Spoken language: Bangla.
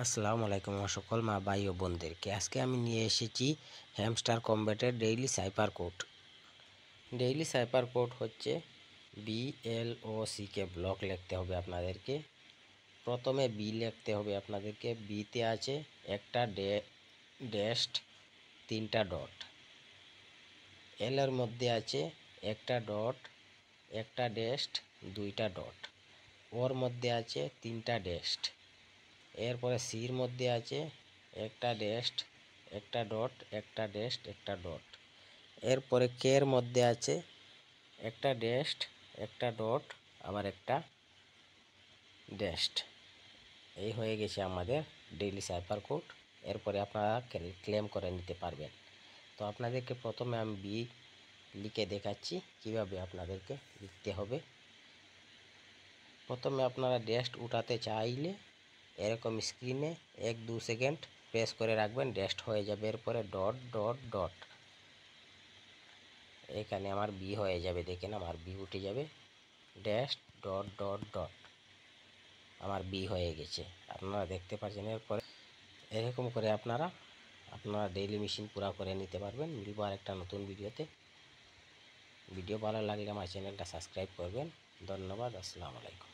আসসালামু আলাইকুম আমার সকল মা ভাই ও বোনদেরকে। আজকে আমি নিয়ে এসেছি হ্যামস্টার কম্ব্যাটের daily cipher code. Daily cipher code হচ্ছে BLOCK ব্লক লিখতে হবে আপনাদেরকে। প্রথমে বি লিখতে হবে আপনাদেরকে। বিতে আছে একটা ড্যাশ, তিনটা ডট। এল এর মধ্যে আছে একটা ডট, একটা ড্যাশ, দুইটা ডট। ওর মধ্যে আছে তিনটা ড্যাশ। এরপরে সির মধ্যে আছে একটা ড্যাশ, একটা ডট, একটা ড্যাশ, একটা ডট। এরপরে কে এর মধ্যে আছে একটা ড্যাশ, একটা ডট, আবার একটা ড্যাশ। এই হয়ে গেছে আমাদের ডেইলি সাইপার কোড। এরপরে আপনারা ক্লেম করে নিতে পারবেন। তো আপনাদেরকে প্রথমে আমি বি লিখে দেখাচ্ছি কিভাবে আপনাদেরকে লিখতে হবে। প্রথমে আপনারা ড্যাশ উঠাতে চাইলে এরকম স্ক্রিনে 1-2 সেকেন্ড প্রেস করে রাখবেন, ড্যাশ হয়ে যাবে। এরপরে ডট ডট ডট, এখানে আমার বি হয়ে যাবে। দেখেন আমার বি উঠে যাবে। ড্যাশ ডট ডট ডট, আমার বি হয়ে গেছে, আপনারা দেখতে পাচ্ছেন। এরপরে এরকম করে আপনারা ডেইলি মেশিন পুরা করে নিতে পারবেন। মিলবো আর একটা নতুন ভিডিওতে। ভিডিও ভালো লাগলে আমার চ্যানেলটা সাবস্ক্রাইব করবেন। ধন্যবাদ। আসসালামু আলাইকুম।